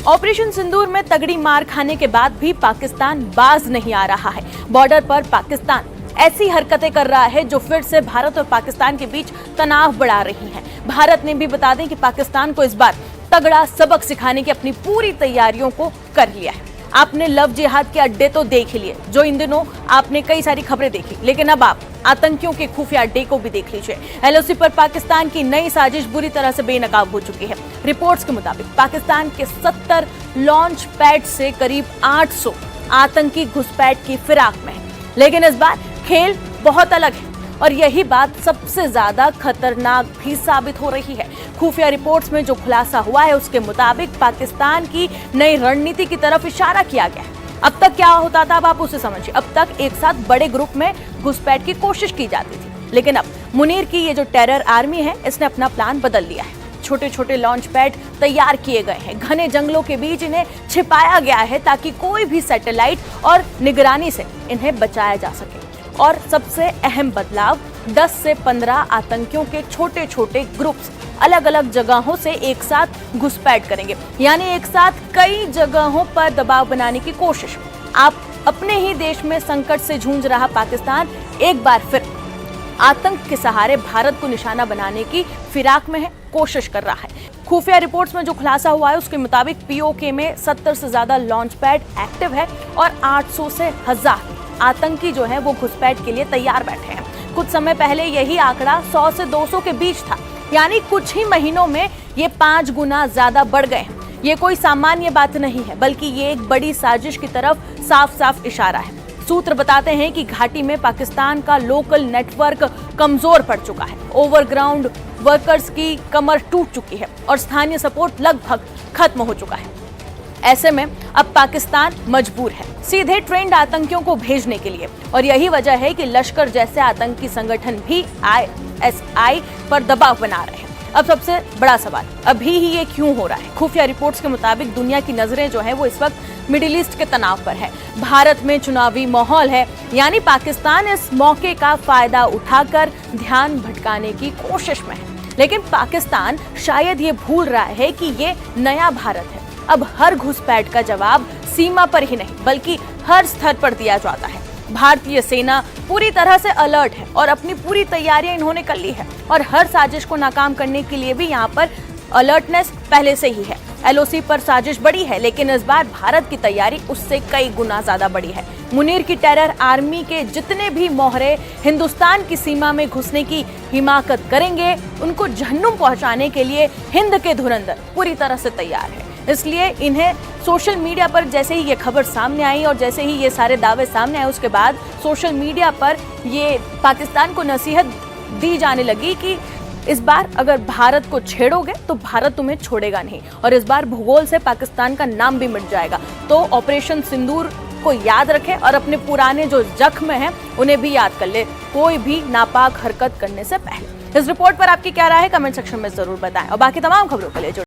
Operation सिंदूर में तगड़ी मार खाने के बाद भी पाकिस्तान बाज नहीं आ रहा है। बॉर्डर पर पाकिस्तान ऐसी हरकतें कर रहा है जो फिर से भारत और पाकिस्तान के बीच तनाव बढ़ा रही हैं। भारत ने भी बता दें कि पाकिस्तान को इस बार तगड़ा सबक सिखाने की अपनी पूरी तैयारियों को कर लिया है। आपने लव जिहाद के अड्डे तो देख ही लिए, जो इन दिनों आपने कई सारी खबरें देखी, लेकिन अब आप आतंकियों के खुफिया अड्डे को भी देख लीजिए। एलओसी पर पाकिस्तान की नई साजिश बुरी तरह से बेनकाब हो चुकी है। रिपोर्ट्स के मुताबिक पाकिस्तान के 70 लॉन्च पैड से करीब 800 आतंकी घुसपैठ की फिराक में है। लेकिन इस बार खेल बहुत अलग है और यही बात सबसे ज्यादा खतरनाक भी साबित हो रही है। खुफिया रिपोर्ट्स में जो खुलासा हुआ है उसके मुताबिक पाकिस्तान की नई रणनीति की तरफ इशारा किया गया है। अब तक क्या होता था अब आप उसे समझिए। अब तक एक साथ बड़े ग्रुप में घुसपैठ की कोशिश की जाती थी, लेकिन अब मुनीर की ये जो टेरर आर्मी है इसने अपना प्लान बदल लिया है। छोटे छोटे लॉन्च पैड तैयार किए गए हैं। घने जंगलों के बीच इन्हें छिपाया गया है ताकि कोई भी सैटेलाइट और निगरानी से इन्हें बचाया जा सके। और सबसे अहम बदलाव 10 से 15 आतंकियों के छोटे छोटे ग्रुप्स अलग अलग जगहों से एक साथ घुसपैठ करेंगे, यानी एक साथ कई जगहों पर दबाव बनाने की कोशिश। आप अपने ही देश में संकट से जूझ रहा पाकिस्तान एक बार फिर आतंक के सहारे भारत को निशाना बनाने की फिराक में है, कोशिश कर रहा है। खुफिया रिपोर्ट्स में जो खुलासा हुआ है उसके मुताबिक पीओके में 70 से ज्यादा लॉन्च पैड एक्टिव है और 800 से 1000 आतंकी जो है वो घुसपैठ के लिए तैयार बैठे हैं। कुछ समय पहले यही आंकड़ा 100 से 200 के बीच था, यानी कुछ ही महीनों में ये 5 गुना ज्यादा बढ़ गए हैं। ये कोई सामान्य बात नहीं है, बल्कि ये एक बड़ी साजिश की तरफ साफ साफ इशारा है। सूत्र बताते हैं कि घाटी में पाकिस्तान का लोकल नेटवर्क कमजोर पड़ चुका है। ओवरग्राउंड वर्कर्स की कमर टूट चुकी है और स्थानीय सपोर्ट लगभग खत्म हो चुका है। ऐसे में अब पाकिस्तान मजबूर है सीधे ट्रेंड आतंकियों को भेजने के लिए, और यही वजह है कि लश्कर जैसे आतंकी संगठन भी आईएसआई पर दबाव बना रहे हैं। अब सबसे बड़ा सवाल अभी ही ये क्यों हो रहा है? खुफिया रिपोर्ट्स के मुताबिक दुनिया की नजरें जो है वो इस वक्त मिडिल ईस्ट के तनाव पर है। भारत में चुनावी माहौल है, यानी पाकिस्तान इस मौके का फायदा उठाकर ध्यान भटकाने की कोशिश में है। लेकिन पाकिस्तान शायद ये भूल रहा है कि ये नया भारत है। अब हर घुसपैठ का जवाब सीमा पर ही नहीं बल्कि हर स्तर पर दिया जाता है। भारतीय सेना पूरी तरह से अलर्ट है और अपनी पूरी तैयारियां इन्होंने कर ली है, और हर साजिश को नाकाम करने के लिए भी यहाँ पर अलर्टनेस पहले से ही है। एलओसी पर साजिश बड़ी है, लेकिन इस बार भारत की तैयारी उससे कई गुना ज्यादा बड़ी है। मुनीर की टेरर आर्मी के जितने भी मोहरे हिंदुस्तान की सीमा में घुसने की हिमाकत करेंगे, उनको जहन्नुम पहुंचाने के लिए हिंद के धुरंधर पूरी तरह से तैयार है। इसलिए इन्हें सोशल मीडिया पर जैसे ही ये खबर सामने आई और जैसे ही ये सारे दावे सामने आए, उसके बाद सोशल मीडिया पर ये पाकिस्तान को नसीहत दी जाने लगी कि इस बार अगर भारत को छेड़ोगे तो भारत तुम्हें छोड़ेगा नहीं, और इस बार भूगोल से पाकिस्तान का नाम भी मिट जाएगा। तो ऑपरेशन सिंदूर को याद रखें और अपने पुराने जो जख्म हैं उन्हें भी याद कर ले, कोई भी नापाक हरकत करने से पहले। इस रिपोर्ट पर आपकी क्या राय है? कमेंट सेक्शन में जरूर बताएं और बाकी तमाम खबरों के लिए